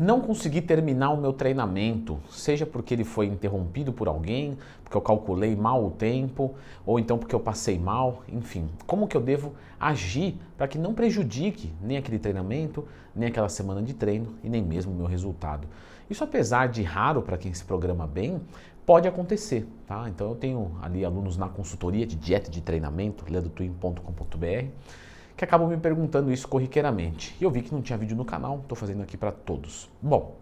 Não consegui terminar o meu treinamento, seja porque ele foi interrompido por alguém, porque eu calculei mal o tempo, ou então porque eu passei mal, enfim. Como que eu devo agir para que não prejudique nem aquele treinamento, nem aquela semana de treino e nem mesmo o meu resultado? Isso, apesar de raro para quem se programa bem, pode acontecer, tá? Então eu tenho ali alunos na consultoria de dieta e de treinamento, leandrotwin.com.br, que acabam me perguntando isso corriqueiramente. E eu vi que não tinha vídeo no canal, estou fazendo aqui para todos. Bom,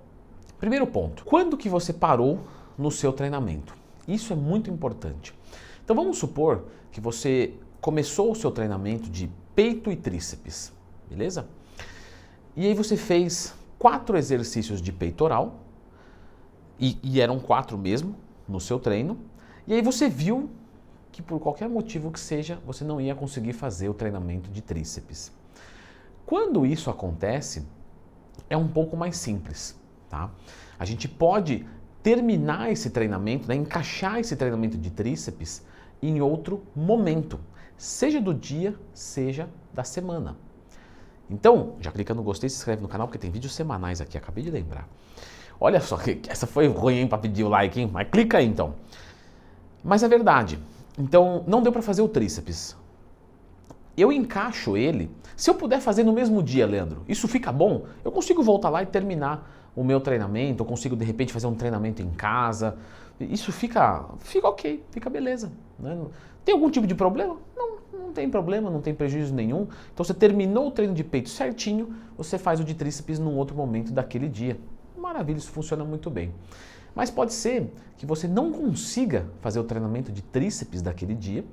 primeiro ponto, quando que você parou no seu treinamento? Isso é muito importante. Então vamos supor que você começou o seu treinamento de peito e tríceps, beleza? E aí você fez 4 exercícios de peitoral, e eram 4 mesmo no seu treino, e aí você viu que por qualquer motivo que seja, você não ia conseguir fazer o treinamento de tríceps. Quando isso acontece, é um pouco mais simples, tá? A gente pode terminar esse treinamento, né, encaixar esse treinamento de tríceps em outro momento, seja do dia, seja da semana. Então, já clica no gostei, se inscreve no canal, porque tem vídeos semanais aqui, acabei de lembrar. Olha só, que essa foi ruim, hein, para pedir o like, hein? Mas clica aí, então. Mas é verdade. Então, não deu para fazer o tríceps. Eu encaixo ele. Se eu puder fazer no mesmo dia, Leandro, isso fica bom? Eu consigo voltar lá e terminar o meu treinamento, eu consigo de repente fazer um treinamento em casa. Isso fica ok, fica beleza, né? Tem algum tipo de problema? Não tem problema, não tem prejuízo nenhum. Então você terminou o treino de peito certinho, você faz o de tríceps num outro momento daquele dia. Maravilha, isso funciona muito bem. Mas pode ser que você não consiga fazer o treinamento de tríceps naquele dia,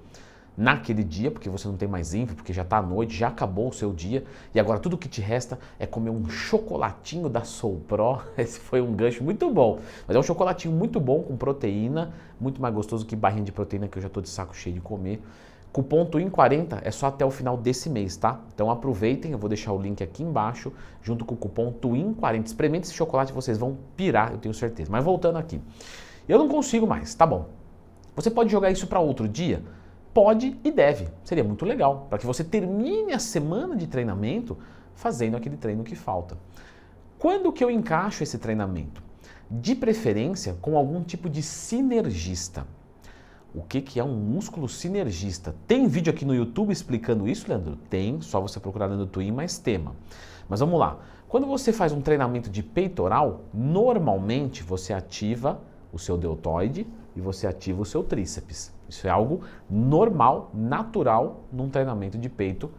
porque você não tem mais info, porque já está à noite, já acabou o seu dia, e agora tudo que te resta é comer um chocolatinho da Soul Pro. Esse foi um gancho muito bom, mas é um chocolatinho muito bom com proteína, muito mais gostoso que barrinha de proteína que eu já estou de saco cheio de comer. Cupom TWIN40 é só até o final desse mês, tá? Então aproveitem, eu vou deixar o link aqui embaixo, junto com o cupom TWIN40. Experimente esse chocolate, vocês vão pirar, eu tenho certeza. Mas voltando aqui, eu não consigo mais, tá bom. Você pode jogar isso para outro dia? Pode e deve, seria muito legal, para que você termine a semana de treinamento fazendo aquele treino que falta. Quando que eu encaixo esse treinamento? De preferência com algum tipo de sinergista. O que é um músculo sinergista? Tem vídeo aqui no YouTube explicando isso, Leandro? Tem, só você procurar no Twin mais tema. Mas vamos lá. Quando você faz um treinamento de peitoral, normalmente você ativa o seu deltoide e você ativa o seu tríceps. Isso é algo normal, natural num treinamento de peito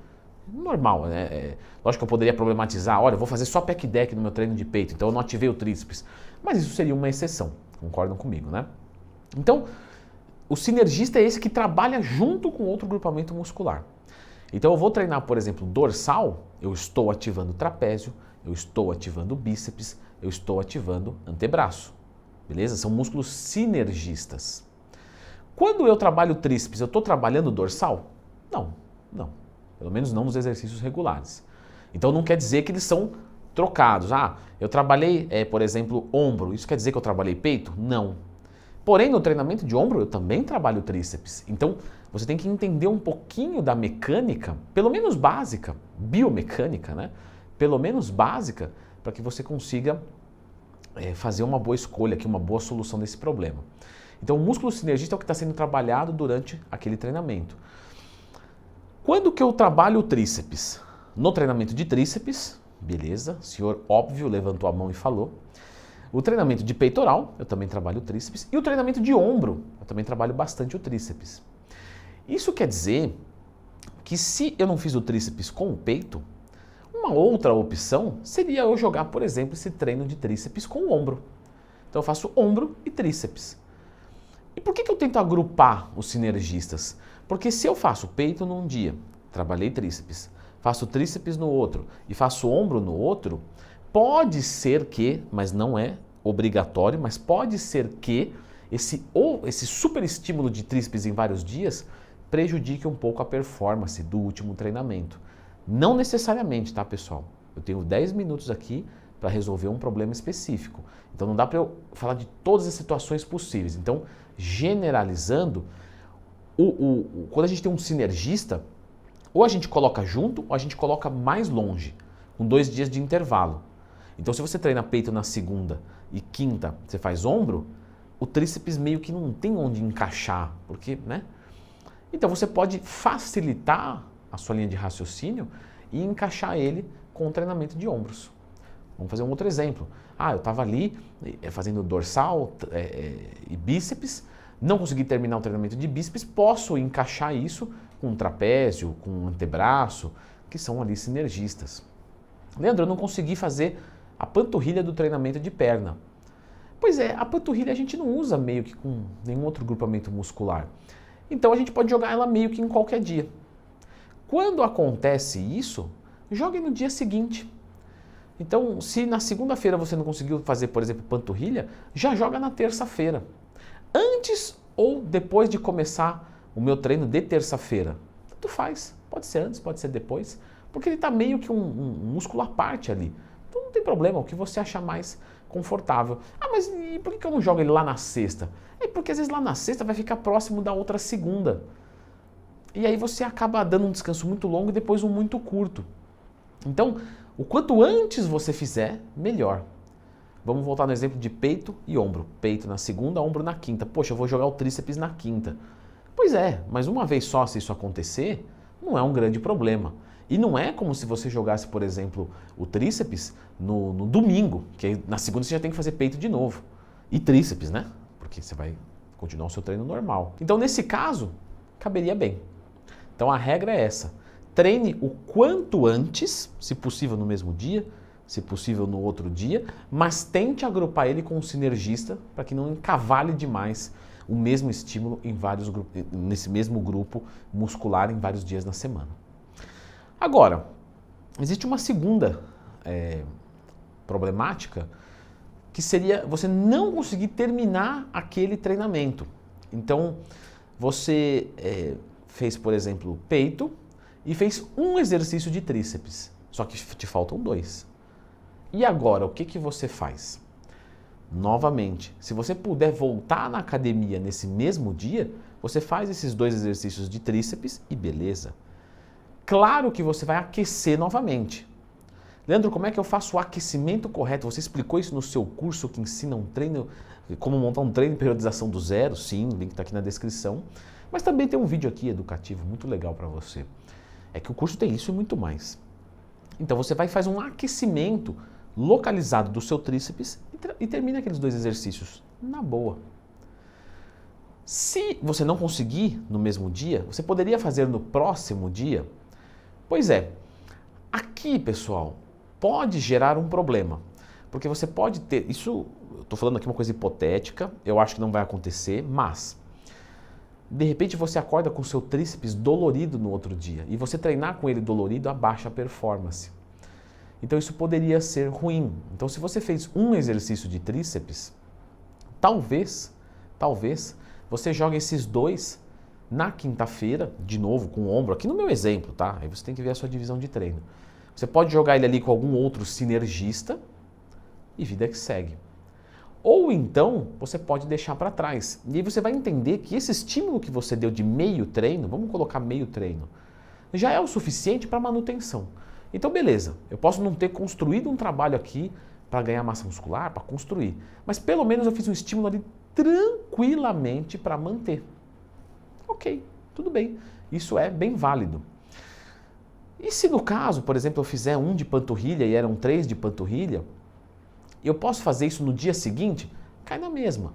normal, né? Lógico que eu poderia problematizar, olha, eu vou fazer só pec deck no meu treino de peito, então eu não ativei o tríceps. Mas isso seria uma exceção, concordam comigo, né? Então, o sinergista é esse que trabalha junto com outro grupamento muscular. Então eu vou treinar, por exemplo, dorsal, eu estou ativando o trapézio, eu estou ativando o bíceps, eu estou ativando o antebraço. Beleza? São músculos sinergistas. Quando eu trabalho tríceps, eu estou trabalhando dorsal? Não. Pelo menos não nos exercícios regulares. Então não quer dizer que eles são trocados. Ah, eu trabalhei, por exemplo, ombro. Isso quer dizer que eu trabalhei peito? Não. Porém, no treinamento de ombro, eu também trabalho tríceps. Então, você tem que entender um pouquinho da mecânica, pelo menos básica, biomecânica, né? Pelo menos básica, para que você consiga fazer uma boa escolha aqui, uma boa solução desse problema. Então, o músculo sinergista é o que está sendo trabalhado durante aquele treinamento. Quando que eu trabalho o tríceps? No treinamento de tríceps, beleza, o senhor óbvio levantou a mão e falou. O treinamento de peitoral, eu também trabalho o tríceps. E o treinamento de ombro, eu também trabalho bastante o tríceps. Isso quer dizer que se eu não fiz o tríceps com o peito, uma outra opção seria eu jogar, por exemplo, esse treino de tríceps com o ombro. Então eu faço ombro e tríceps. E por que eu tento agrupar os sinergistas? Porque se eu faço peito num dia, trabalhei tríceps, faço tríceps no outro e faço ombro no outro, pode ser que, mas não é obrigatório, mas pode ser que esse super estímulo de tríceps em vários dias prejudique um pouco a performance do último treinamento. Não necessariamente, tá, pessoal? Eu tenho 10 minutos aqui para resolver um problema específico. Então não dá para eu falar de todas as situações possíveis. Então, generalizando, quando a gente tem um sinergista, ou a gente coloca junto ou a gente coloca mais longe, com 2 dias de intervalo. Então se você treina peito na segunda e quinta você faz ombro, o tríceps meio que não tem onde encaixar, porque, né? Então você pode facilitar a sua linha de raciocínio e encaixar ele com o treinamento de ombros. Vamos fazer um outro exemplo. Eu estava ali fazendo dorsal e bíceps, não consegui terminar o treinamento de bíceps, posso encaixar isso com um trapézio, com um antebraço, que são ali sinergistas. Leandro, eu não consegui fazer a panturrilha do treinamento de perna. Pois é, a panturrilha a gente não usa meio que com nenhum outro grupamento muscular. Então a gente pode jogar ela meio que em qualquer dia. Quando acontece isso, jogue no dia seguinte. Então, se na segunda-feira você não conseguiu fazer, por exemplo, panturrilha, já joga na terça-feira. Antes ou depois de começar o meu treino de terça-feira. Tanto faz. Pode ser antes, pode ser depois. Porque ele está meio que um músculo à parte ali. Então não tem problema, o que você achar mais confortável. Mas e por que eu não jogo ele lá na sexta? Porque às vezes lá na sexta vai ficar próximo da outra segunda. E aí você acaba dando um descanso muito longo e depois um muito curto. Então, o quanto antes você fizer, melhor. Vamos voltar no exemplo de peito e ombro. Peito na segunda, ombro na quinta. Poxa, eu vou jogar o tríceps na quinta. Pois é, mas uma vez só, se isso acontecer, não é um grande problema. E não é como se você jogasse, por exemplo, o tríceps no domingo, que aí na segunda você já tem que fazer peito de novo. E tríceps, né? Porque você vai continuar o seu treino normal. Então, nesse caso, caberia bem. Então, a regra é essa. Treine o quanto antes, se possível no mesmo dia, se possível no outro dia, mas tente agrupar ele com um sinergista para que não encavale demais o mesmo estímulo em vários nesse mesmo grupo muscular em vários dias na semana. Agora, existe uma segunda problemática, que seria você não conseguir terminar aquele treinamento. Então, você fez, por exemplo, peito e fez um exercício de tríceps, só que te faltam 2. E agora, o que você faz? Novamente, se você puder voltar na academia nesse mesmo dia, você faz esses 2 exercícios de tríceps e beleza. Claro que você vai aquecer novamente. Leandro, como é que eu faço o aquecimento correto? Você explicou isso no seu curso que ensina um treino, como montar um treino de periodização do zero? Sim, o link está aqui na descrição. Mas também tem um vídeo aqui educativo muito legal para você. É que o curso tem isso e muito mais. Então você vai fazer um aquecimento localizado do seu tríceps e termina aqueles 2 exercícios na boa. Se você não conseguir no mesmo dia, você poderia fazer no próximo dia? Pois é, aqui, pessoal, pode gerar um problema, porque você pode ter, isso, eu estou falando aqui uma coisa hipotética, eu acho que não vai acontecer, mas de repente você acorda com o seu tríceps dolorido no outro dia e você treinar com ele dolorido abaixa a performance. Então isso poderia ser ruim. Então se você fez um exercício de tríceps, talvez você jogue esses 2 na quinta-feira, de novo com o ombro, aqui no meu exemplo, tá? Aí você tem que ver a sua divisão de treino. Você pode jogar ele ali com algum outro sinergista e vida que segue. Ou então, você pode deixar para trás. E aí você vai entender que esse estímulo que você deu de meio treino, vamos colocar meio treino, já é o suficiente para manutenção. Então, beleza, eu posso não ter construído um trabalho aqui para ganhar massa muscular, para construir, mas pelo menos eu fiz um estímulo ali tranquilamente para manter. Ok, tudo bem, isso é bem válido. E se no caso, por exemplo, eu fizer um de panturrilha e eram 3 de panturrilha, eu posso fazer isso no dia seguinte? Cai na mesma.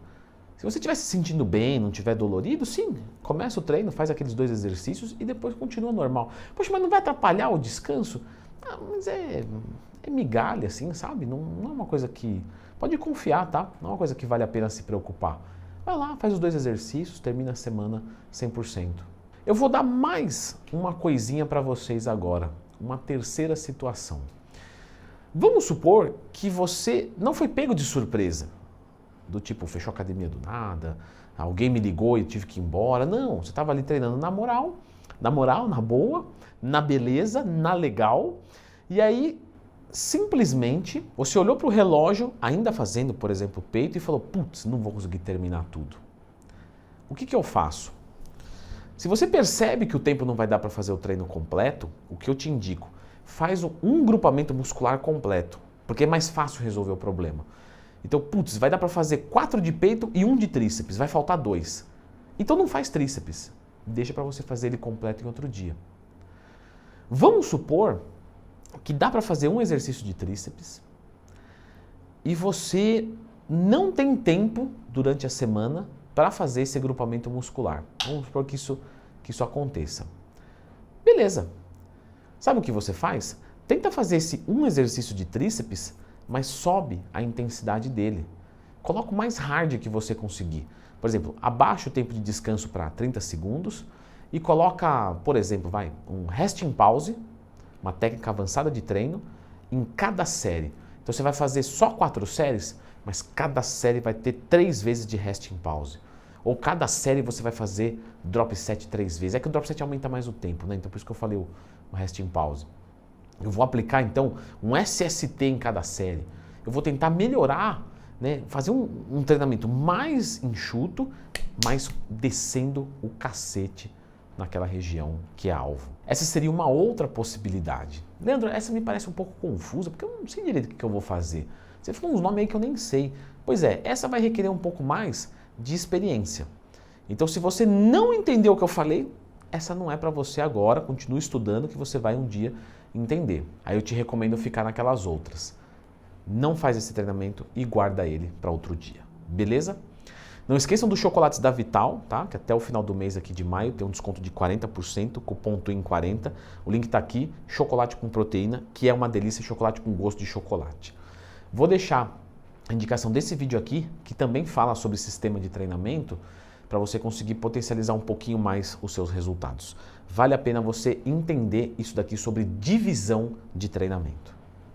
Se você estiver se sentindo bem, não estiver dolorido, sim, começa o treino, faz aqueles 2 exercícios e depois continua normal. Poxa, mas não vai atrapalhar o descanso? Mas é migalha, assim, sabe? Não é uma coisa que... Pode confiar, tá? Não é uma coisa que vale a pena se preocupar. Vai lá, faz os 2 exercícios, termina a semana 100%. Eu vou dar mais uma coisinha para vocês agora, uma terceira situação. Vamos supor que você não foi pego de surpresa, do tipo, fechou a academia do nada, alguém me ligou e eu tive que ir embora. Não, você estava ali treinando na moral, na boa, na beleza, na legal, e aí simplesmente você olhou para o relógio, ainda fazendo, por exemplo, peito, e falou, putz, não vou conseguir terminar tudo. O que eu faço? Se você percebe que o tempo não vai dar para fazer o treino completo, o que eu te indico? Faz um grupamento muscular completo. porque é mais fácil resolver o problema. Então, putz, vai dar para fazer 4 de peito e 1 de tríceps, vai faltar 2. Então não faz tríceps, deixa para você fazer ele completo em outro dia. Vamos supor que dá para fazer um exercício de tríceps e você não tem tempo durante a semana para fazer esse agrupamento muscular. Vamos supor que isso aconteça. Beleza. Sabe o que você faz? Tenta fazer esse um exercício de tríceps, mas sobe a intensidade dele. Coloca o mais hard que você conseguir. Por exemplo, abaixa o tempo de descanso para 30 segundos e coloca, por exemplo, um resting pause, uma técnica avançada de treino, em cada série. Então você vai fazer só 4 séries, mas cada série vai ter 3 vezes de resting pause. Ou cada série você vai fazer drop set 3 vezes. É que o drop set aumenta mais o tempo, né? Então por isso que eu falei o resting pause. Eu vou aplicar então um SST em cada série. Eu vou tentar melhorar, né? Fazer um treinamento mais enxuto, mas descendo o cacete naquela região que é alvo. Essa seria uma outra possibilidade. Leandro, essa me parece um pouco confusa, porque eu não sei direito o que eu vou fazer. Você falou uns nomes aí que eu nem sei. Pois é, essa vai requerer um pouco mais de experiência. Então, se você não entendeu o que eu falei, essa não é para você agora. Continue estudando que você vai um dia entender. Aí eu te recomendo ficar naquelas outras. Não faz esse treinamento e guarda ele para outro dia. Beleza? Não esqueçam dos chocolates da Vital, tá? Que até o final do mês aqui de maio tem um desconto de 40%, cupom TWIN40. O link está aqui, chocolate com proteína, que é uma delícia, chocolate com gosto de chocolate. Vou deixar a indicação desse vídeo aqui, que também fala sobre sistema de treinamento, para você conseguir potencializar um pouquinho mais os seus resultados. Vale a pena você entender isso daqui sobre divisão de treinamento.